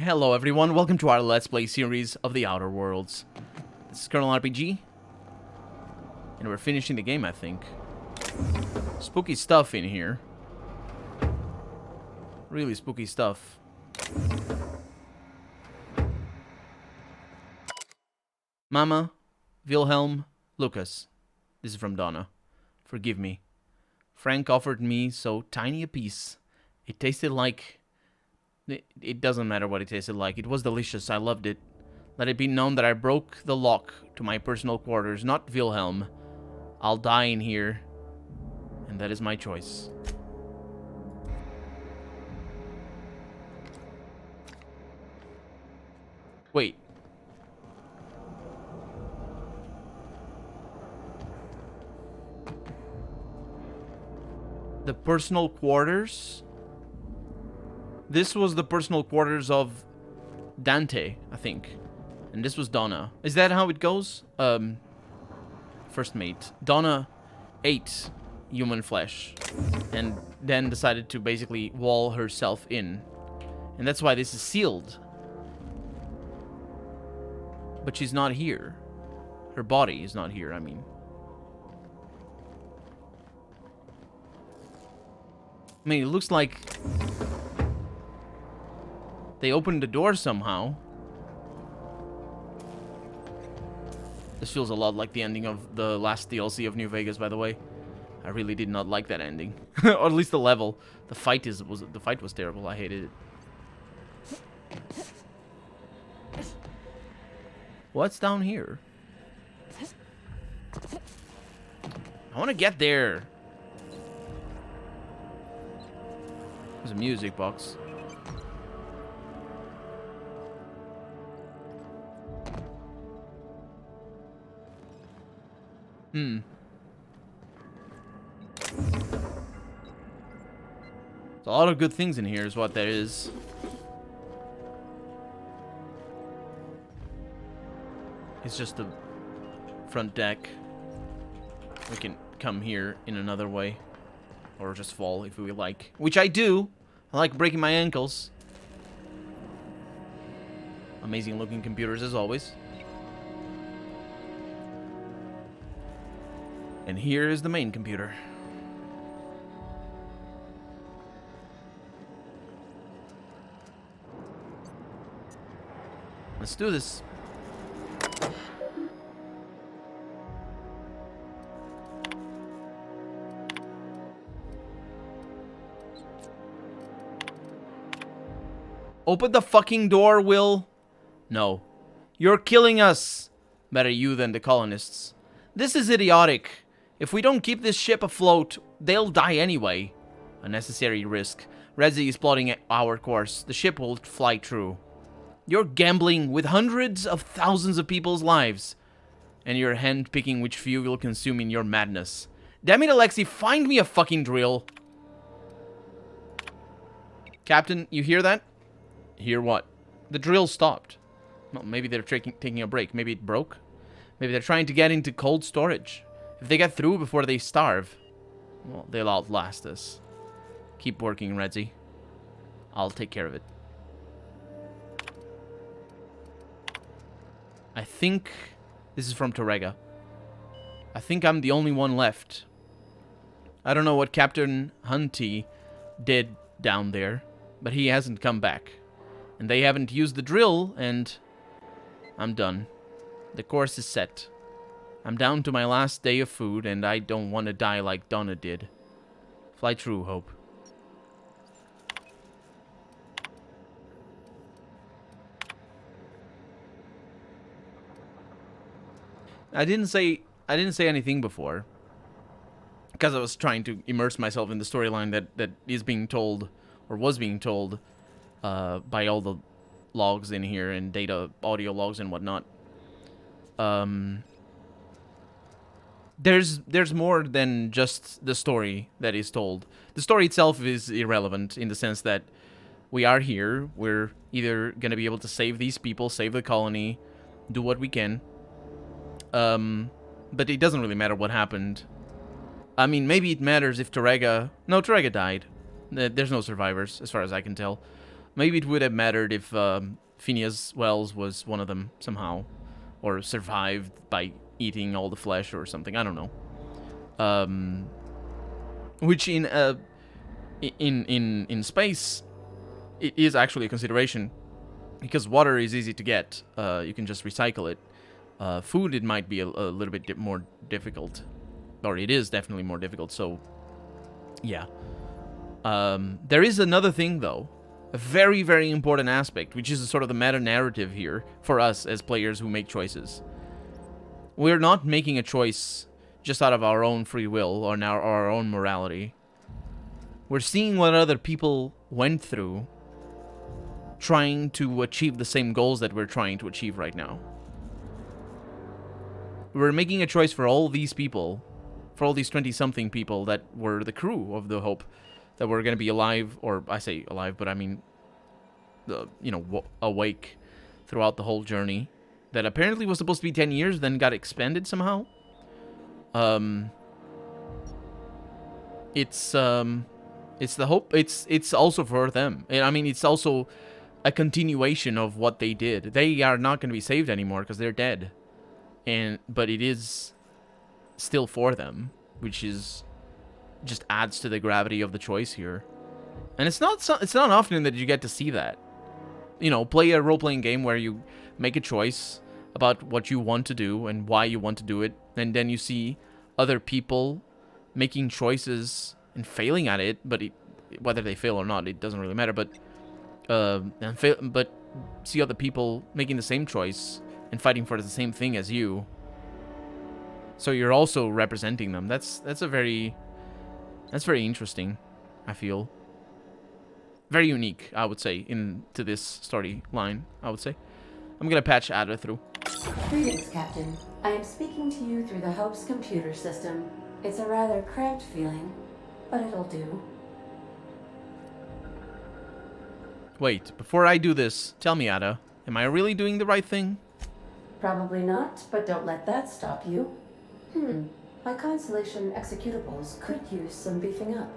Hello everyone, welcome to our Let's Play series of The Outer Worlds. This is Colonel RPG, and we're finishing the game, I think. Spooky stuff in here. Really spooky stuff. Mama, Wilhelm, Lucas. This is from Donna. Forgive me. Frank offered me so tiny a piece. It tasted like... It doesn't matter what it tasted like. It was delicious. I loved it. Let it be known that I broke the lock to my personal quarters, not Wilhelm. I'll die in here, and that is my choice. Wait. The personal quarters? This was the personal quarters of Dante, I think. And this was Donna. Is that how it goes? First mate. Donna ate human flesh. And then decided to basically wall herself in. And that's why this is sealed. But she's not here. Her body is not here, I mean. It looks like... they opened the door somehow. This feels a lot like the ending of the last DLC of New Vegas, by the way. I really did not like that ending. Or at least the level. The fight was terrible. I hated it. What's down here? I want to get there. There's a music box. There's a lot of good things in here is what there is. It's just the front deck. We can come here in another way. Or just fall if we like. Which I do. I like breaking my ankles. Amazing looking computers as always. And here is the main computer. Let's do this. Open the fucking door, Will. No. You're killing us. Better you than the colonists. This is idiotic. If we don't keep this ship afloat, they'll die anyway. Unnecessary risk. Redzi is plotting our course. The ship will fly true. You're gambling with hundreds of thousands of people's lives. And you're hand-picking which few you'll consume in your madness. Damn it, Alexei, find me a fucking drill. Captain, you hear that? Hear what? The drill stopped. Well, maybe they're taking a break. Maybe it broke. Maybe they're trying to get into cold storage. If they get through before they starve, well, they'll outlast us. Keep working, Redzi. I'll take care of it. I think this is from Torrega. I think I'm the only one left. I don't know what Captain Hunty did down there, but he hasn't come back. And they haven't used the drill, and I'm done. The course is set. I'm down to my last day of food, and I don't want to die like Donna did. Fly true, Hope. I didn't say anything before, because I was trying to immerse myself in the storyline that is being told, or was being told, by all the logs in here and data, audio logs and whatnot. There's more than just the story that is told. The story itself is irrelevant in the sense that we are here. We're either going to be able to save these people, save the colony, do what we can. But it doesn't really matter what happened. I mean, maybe it matters if Torrega... No, Torrega died. There's no survivors, as far as I can tell. Maybe it would have mattered if Phineas Wells was one of them somehow, or survived by eating all the flesh or something. I don't know. Which in space, it is actually a consideration, because water is easy to get. You can just recycle it. Food, it might be a little bit more difficult, or it is definitely more difficult. So, yeah. There is another thing though, a very, very important aspect, which is sort of the meta narrative here for us as players who make choices. We're not making a choice just out of our own free will or our own morality. We're seeing what other people went through trying to achieve the same goals that we're trying to achieve right now. We're making a choice for all these people, for all these 20-something people that were the crew of the Hope, that were going to be alive, or I say alive, but I mean, awake throughout the whole journey. That apparently was supposed to be 10 years, then got expanded somehow. It's the Hope. It's also for them. I mean, it's also a continuation of what they did. They are not going to be saved anymore because they're dead. But it is still for them, which is just adds to the gravity of the choice here. And it's not often that you get to see that. Play a role-playing game where you make a choice about what you want to do and why you want to do it, and then you see other people making choices and failing at it, but whether they fail or not, it doesn't really matter, but see other people making the same choice and fighting for the same thing as you. So you're also representing them. That's very interesting, I feel. Very unique, I would say, into this storyline, I would say. I'm gonna patch Ada through. Greetings, Captain. I am speaking to you through the Hope's computer system. It's a rather cramped feeling, but it'll do. Wait, before I do this, tell me, Ada, am I really doing the right thing? Probably not, but don't let that stop you. My Constellation executables could use some beefing up.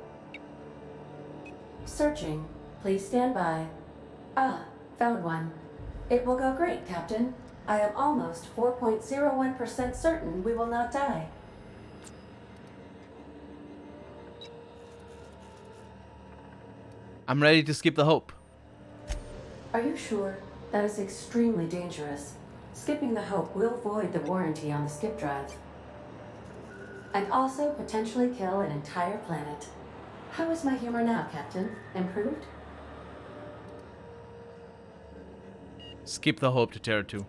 Searching. Please stand by. Ah, found one. It will go great, Captain. I am almost 4.01% certain we will not die. I'm ready to skip the Hope. Are you sure? That is extremely dangerous. Skipping the Hope will void the warranty on the skip drive. And also potentially kill an entire planet. How is my humor now, Captain? Improved? Skip the Hope to Terra 2.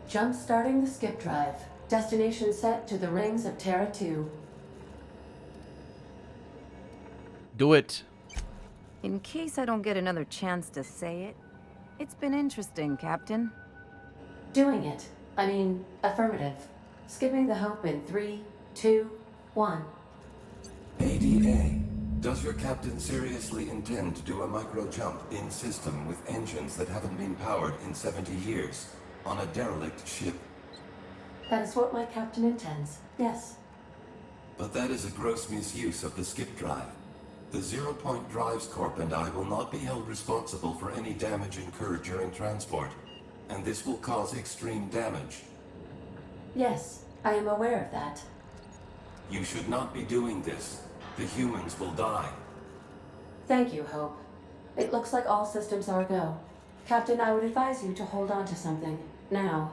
Jump-starting the skip drive. Destination set to the rings of Terra 2. Do it. In case I don't get another chance to say it, it's been interesting, Captain. Doing it. I mean, affirmative. Skipping the Hope in 3, 2, 1. ADA. Does your captain seriously intend to do a micro-jump in system with engines that haven't been powered in 70 years on a derelict ship? That is what my captain intends, yes. But that is a gross misuse of the skip drive. The Zero Point Drives Corp and I will not be held responsible for any damage incurred during transport, and this will cause extreme damage. Yes, I am aware of that. You should not be doing this. The humans will die. Thank you, Hope. It looks like all systems are go. Captain, I would advise you to hold on to something. Now.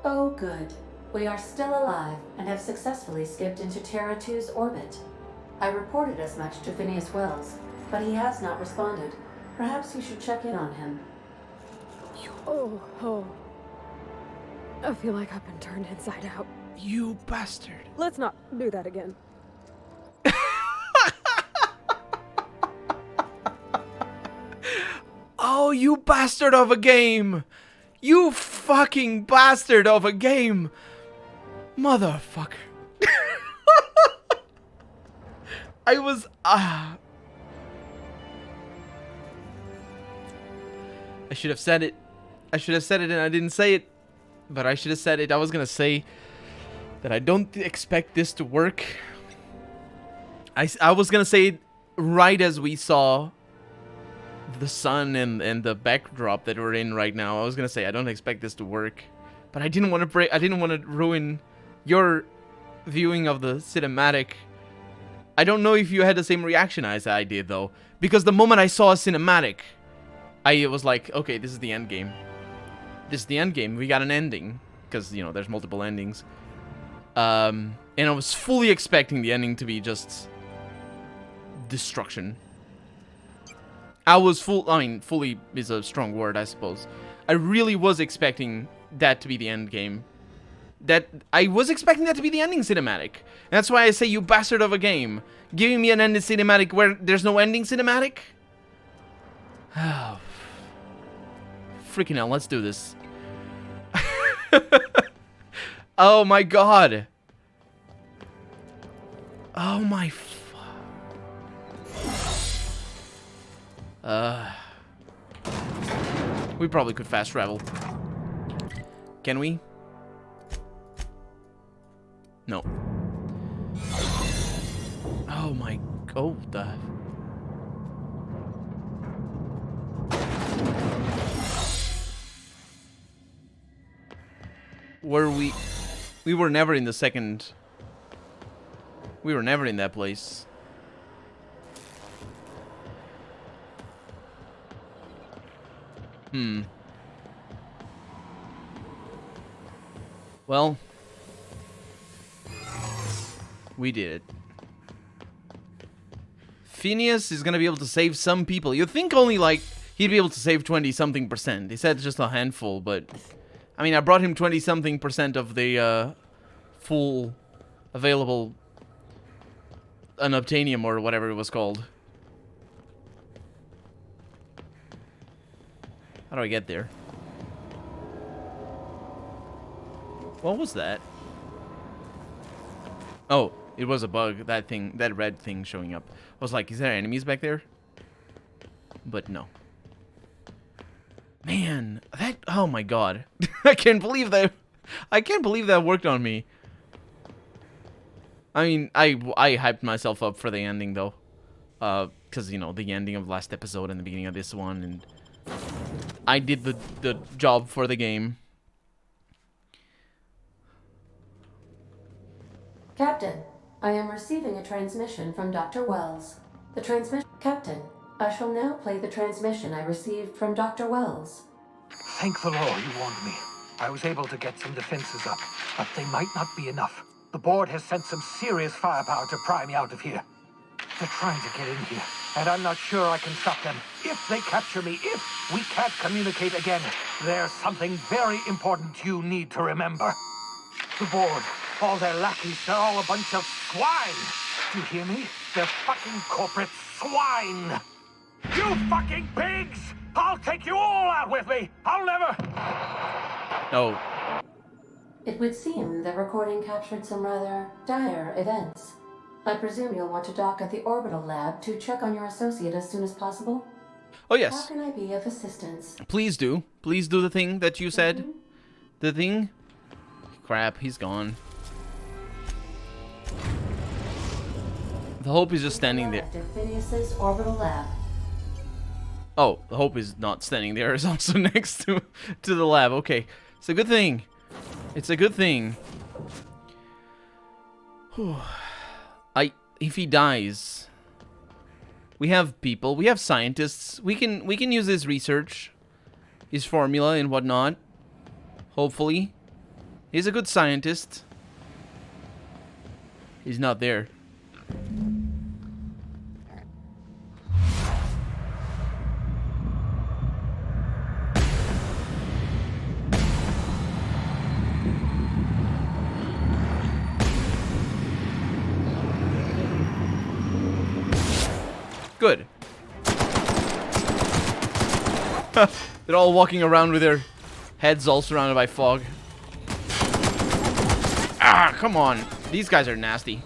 Oh, good. We are still alive and have successfully skipped into Terra 2's orbit. I reported as much to Phineas Wells, but he has not responded. Perhaps you should check in on him. Oh. I feel like I've been turned inside out. You bastard. Let's not do that again. Oh, you bastard of a game! You fucking bastard of a game! Motherfucker. I was... I should have said it. I should have said it and I didn't say it. But I should have said it. I was gonna say that I don't expect this to work. I was gonna say it right as we saw the sun and the backdrop that we're in right now. I was gonna say I don't expect this to work. But I didn't want to break. I didn't want to ruin your viewing of the cinematic. I don't know if you had the same reaction as I did though, because the moment I saw a cinematic, I was like, okay, this is the end game. This is the end game. We got an ending, because you know there's multiple endings. And I was fully expecting the ending to be just destruction. I mean, fully is a strong word, I suppose. I really was expecting that to be the end game. I was expecting that to be the ending cinematic. And that's why I say, you bastard of a game. Giving me an ending cinematic where there's no ending cinematic? Oh. Freaking hell, let's do this. Oh my god. Oh my... We probably could fast travel. Can we? No. Oh my... Oh, the... We were never in the second... We were never in that place. Well, we did it. Phineas is gonna be able to save some people. You'd think only, like, he'd be able to save 20-something%. He said just a handful, but... I mean, I brought him 20-something% of the, full available unobtainium or whatever it was called. How do I get there? What was that? Oh, it was a bug. That thing, that red thing showing up. I was like, is there enemies back there? But no. Man, that... Oh my god. I can't believe that... I can't believe that worked on me. I mean, I hyped myself up for the ending, though. Because, you know, the ending of last episode and the beginning of this one, and... I did the job for the game. Captain, I am receiving a transmission from Dr. Wells. The transmission... Captain, I shall now play the transmission I received from Dr. Wells. Thank the Lord you warned me. I was able to get some defenses up, but they might not be enough. The board has sent some serious firepower to pry me out of here. They're trying to get in here, and I'm not sure I can stop them. If they capture me, if we can't communicate again, there's something very important you need to remember. The board, all their lackeys, they're all a bunch of swine. Do you hear me? They're fucking corporate swine. You fucking pigs! I'll take you all out with me! I'll never... Oh. It would seem the recording captured some rather dire events. I presume you'll want to dock at the orbital lab to check on your associate as soon as possible? Oh, yes. How can I be of assistance? Please do. Please do the thing that you said. The thing? Crap, he's gone. The Hope is just standing there. To Phineas's orbital lab. Oh, the Hope is not standing there. It's also next to the lab. Okay. It's a good thing. It's a good thing. Whew. If he dies, we have people, we have scientists. We can use his research, his formula and whatnot. Hopefully, He's a good scientist. He's not there. Good. They're all walking around with their heads all surrounded by fog. Ah, come on. These guys are nasty.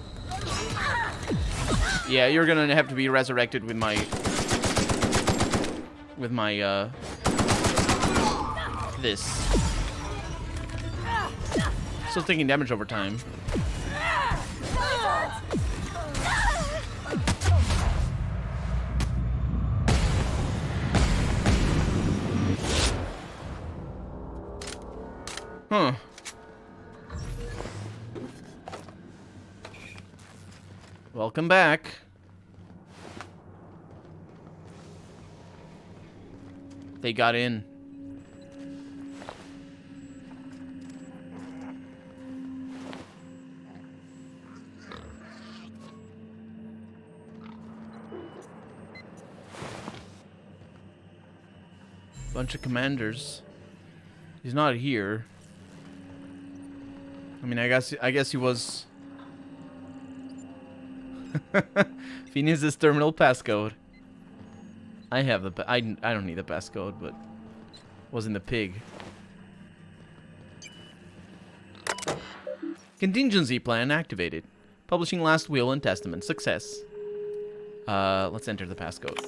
Yeah, you're gonna have to be resurrected with my... this. Still taking damage over time. Huh. Welcome back. They got in. Bunch of commanders. He's not here. I mean, I guess he was. Phineas's terminal passcode. I have the. I don't need the passcode, but was in the pig. Contingency plan activated. Publishing last will and testament. Success. Let's enter the passcode.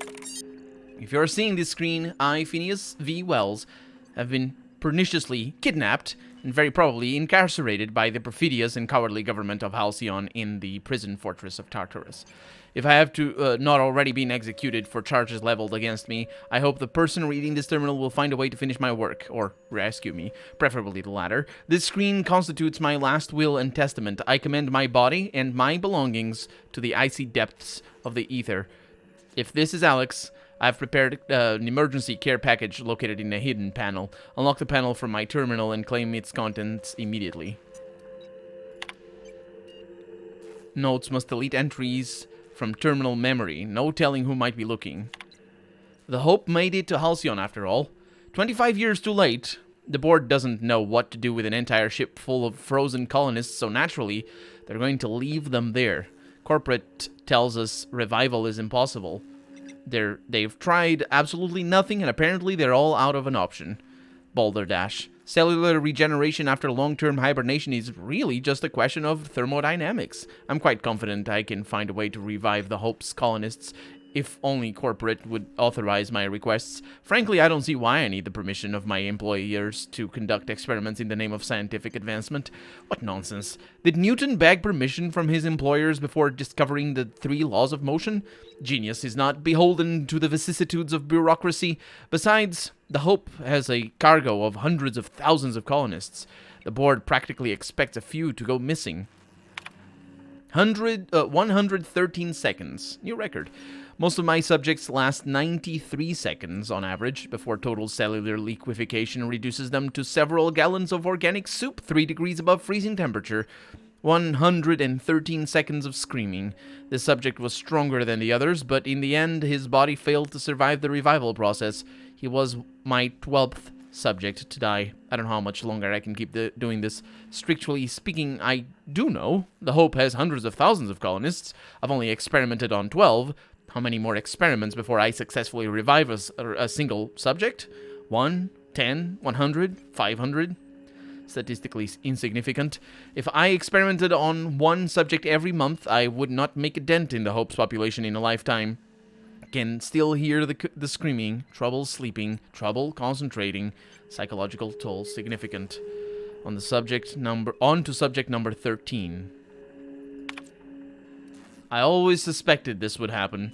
If you're seeing this screen, I, Phineas V. Wells, have been perniciously kidnapped and very probably incarcerated by the perfidious and cowardly government of Halcyon in the prison fortress of Tartarus. If I have to not already been executed for charges leveled against me, I hope the person reading this terminal will find a way to finish my work, or rescue me, preferably the latter. This screen constitutes my last will and testament. I commend my body and my belongings to the icy depths of the ether. If this is Alex, I've prepared an emergency care package located in a hidden panel. Unlock the panel from my terminal and claim its contents immediately. Notes must delete entries from terminal memory. No telling who might be looking. The Hope made it to Halcyon after all. 25 years too late. The board doesn't know what to do with an entire ship full of frozen colonists, so naturally, they're going to leave them there. Corporate tells us revival is impossible. They've tried absolutely nothing, and apparently they're all out of an option. Balderdash. Cellular regeneration after long-term hibernation is really just a question of thermodynamics. I'm quite confident I can find a way to revive the Hope's colonists, if only corporate would authorize my requests. Frankly, I don't see why I need the permission of my employers to conduct experiments in the name of scientific advancement. What nonsense. Did Newton beg permission from his employers before discovering the 3 laws of motion? Genius is not beholden to the vicissitudes of bureaucracy. Besides, the Hope has a cargo of hundreds of thousands of colonists. The board practically expects a few to go missing. 113 seconds. New record. Most of my subjects last 93 seconds on average before total cellular liquefaction reduces them to several gallons of organic soup 3 degrees above freezing temperature. 113 seconds of screaming. This subject was stronger than the others, but in the end his body failed to survive the revival process. He was my 12th subject to die. I don't know how much longer I can keep doing this. Strictly speaking, I do know. The Hope has hundreds of thousands of colonists. I've only experimented on 12. How many more experiments before I successfully revive a single subject? 1, 10, 100, 500? Statistically insignificant. If I experimented on 1 subject every month, I would not make a dent in the Hope's population in a lifetime. Can still hear the screaming, trouble sleeping, trouble concentrating, psychological toll significant. On to subject number 13. I always suspected this would happen.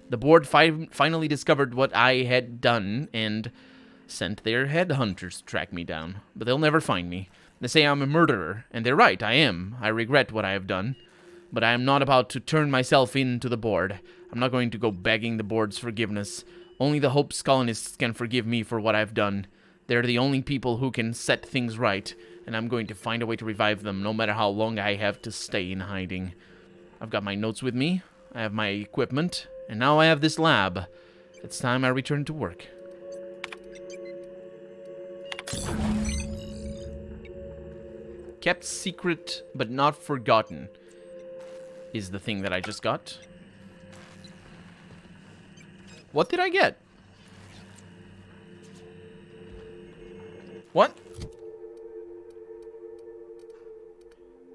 The board finally discovered what I had done and sent their headhunters to track me down. But they'll never find me. They say I'm a murderer, and they're right, I am. I regret what I have done. But I am not about to turn myself in to the board. I'm not going to go begging the board's forgiveness. Only the Hope's colonists can forgive me for what I've done. They're the only people who can set things right. and I'm going to find a way to revive them, no matter how long I have to stay in hiding. I've got my notes with me, I have my equipment, and now I have this lab. It's time I return to work. Kept secret, but not forgotten, is the thing that I just got. What did I get? What?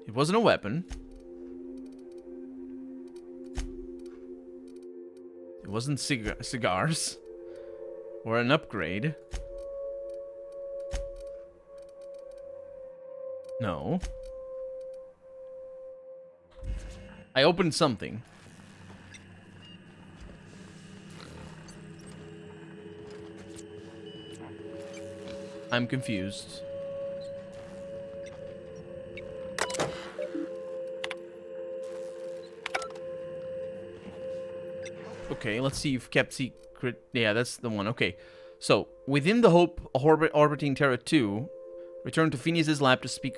It wasn't a weapon. It wasn't cigars. Or an upgrade. No. I opened something. I'm confused. Okay, let's see if kept secret. Yeah, that's the one. Okay. So, within the Hope orbiting Terra 2, return to Phineas's lab to speak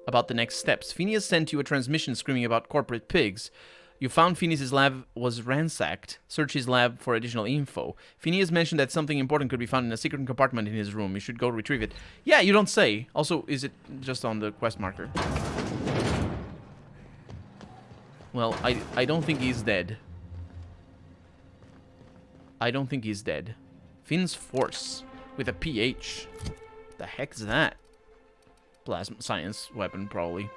about the next steps. Phineas sent you a transmission screaming about corporate pigs. You found Phineas's lab was ransacked. Search his lab for additional info. Phineas mentioned that something important could be found in a secret compartment in his room. You should go retrieve it. Yeah, you don't say. Also, is it just on the quest marker? Well, I don't think he's dead. I don't think he's dead. Finn's Force with a PH. The heck's that? Plasma science weapon, probably.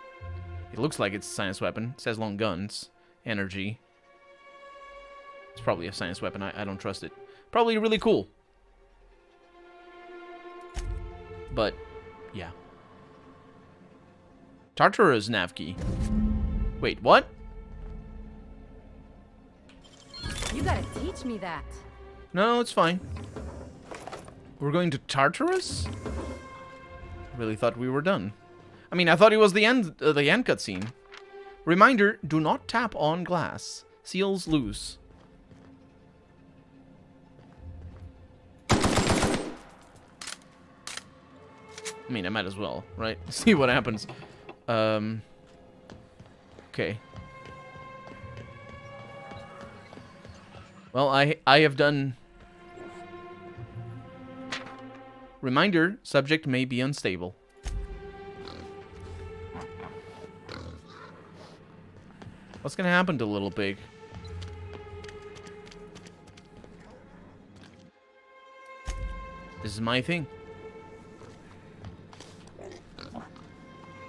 It looks like it's a science weapon. It says long guns. Energy. It's probably a science weapon. I don't trust it. Probably really cool. But, yeah. Tartarus nav key. Wait, what? You gotta teach me that. No, it's fine. We're going to Tartarus? Really thought we were done. I mean, I thought it was the end cutscene. Reminder, do not tap on glass. Seals loose. I mean, I might as well, right? See what happens. Okay. Well, I have done... Reminder, subject may be unstable. What's gonna happen to Little Pig? This is my thing.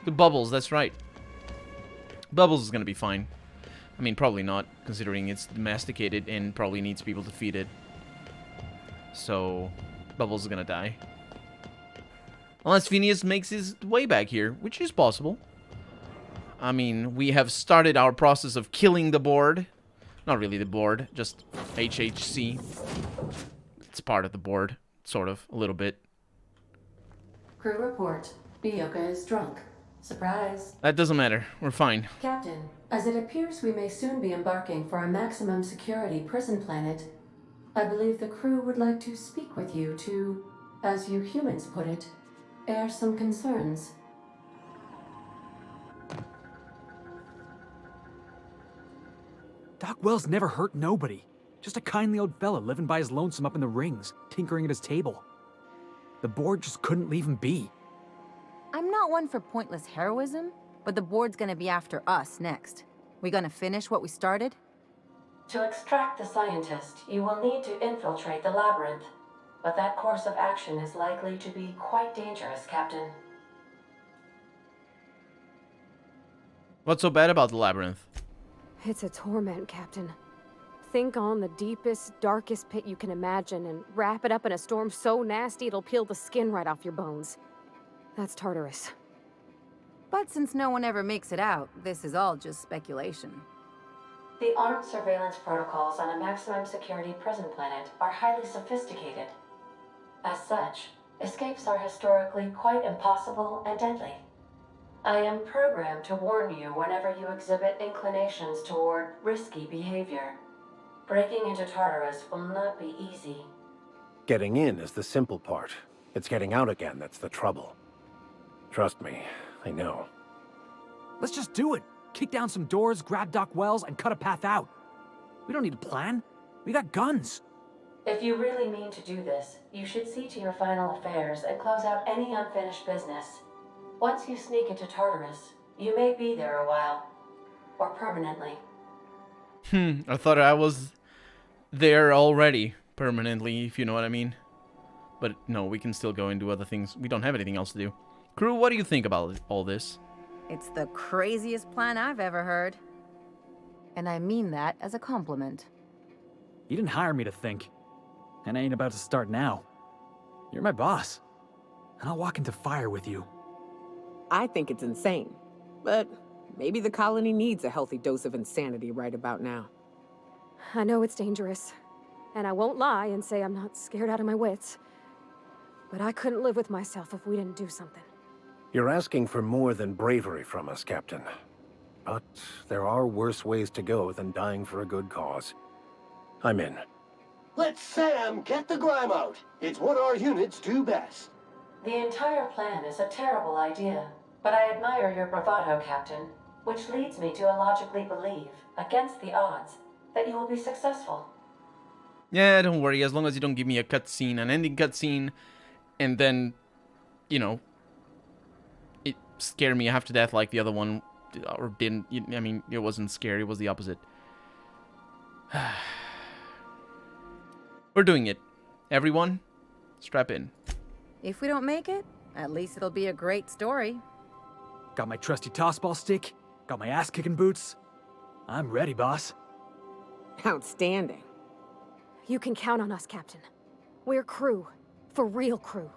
The Bubbles, that's right. Bubbles is gonna be fine. I mean, probably not, considering it's domesticated and probably needs people to feed it. So, Bubbles is gonna die. Unless Phineas makes his way back here, which is possible. I mean, we have started our process of killing the board. Not really the board, just HHC. It's part of the board, sort of, a little bit. Crew report. Bioka is drunk. Surprise. That doesn't matter. We're fine. Captain, as it appears we may soon be embarking for a maximum security prison planet, I believe the crew would like to speak with you to, as you humans put it, air some concerns. Doc Wells never hurt nobody. Just a kindly old fella living by his lonesome up in the rings, tinkering at his table. The board just couldn't leave him be. I'm not one for pointless heroism, but the board's gonna be after us next. We gonna finish what we started? To extract the scientist, you will need to infiltrate the labyrinth. But that course of action is likely to be quite dangerous, Captain. What's so bad about the labyrinth? It's a torment, Captain. Think on the deepest, darkest pit you can imagine and wrap it up in a storm so nasty it'll peel the skin right off your bones. That's Tartarus. But since no one ever makes it out, this is all just speculation. The armed surveillance protocols on a maximum security prison planet are highly sophisticated. As such, escapes are historically quite impossible and deadly. I am programmed to warn you whenever you exhibit inclinations toward risky behavior. Breaking into Tartarus will not be easy. Getting in is the simple part. It's getting out again that's the trouble. Trust me, I know. Let's just do it. Kick down some doors, grab Doc Wells, and cut a path out. We don't need a plan. We got guns. If you really mean to do this, you should see to your final affairs and close out any unfinished business. Once you sneak into Tartarus, you may be there a while. Or permanently. I thought I was there already, permanently, if you know what I mean. But no, we can still go and do other things. We don't have anything else to do. Crew, what do you think about all this? It's the craziest plan I've ever heard. And I mean that as a compliment. You didn't hire me to think. And I ain't about to start now. You're my boss. And I'll walk into fire with you. I think it's insane. But maybe the colony needs a healthy dose of insanity right about now. I know it's dangerous. And I won't lie and say I'm not scared out of my wits. But I couldn't live with myself if we didn't do something. You're asking for more than bravery from us, Captain. But there are worse ways to go than dying for a good cause. I'm in. Let Sam get the grime out. It's what our units do best. The entire plan is a terrible idea, but I admire your bravado, Captain, which leads me to illogically believe, against the odds, that you will be successful. Yeah, don't worry, as long as you don't give me a cutscene, an ending cutscene, and then, you know, it scared me half to death like the other one, or didn't. I mean, it wasn't scary, it was the opposite. We're doing it. Everyone, strap in. If we don't make it, at least it'll be a great story. Got my trusty tossball stick. Got my ass-kicking boots. I'm ready, boss. Outstanding. You can count on us, Captain. We're crew. For real crew.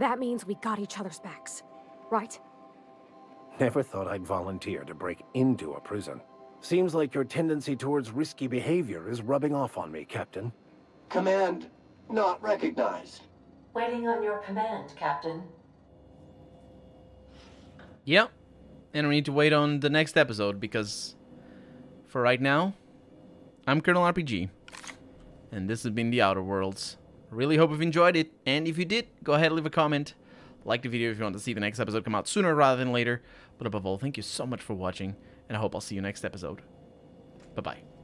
That means we got each other's backs. Right? Never thought I'd volunteer to break into a prison. Seems like your tendency towards risky behavior is rubbing off on me, Captain. Command not recognized. Waiting on your command, Captain. Yep. And we need to wait on the next episode because for right now, I'm Colonel RPG. And this has been The Outer Worlds. Really hope you've enjoyed it. And if you did, go ahead and leave a comment. Like the video if you want to see the next episode come out sooner rather than later. But above all, thank you so much for watching. And I hope I'll see you next episode. Bye-bye.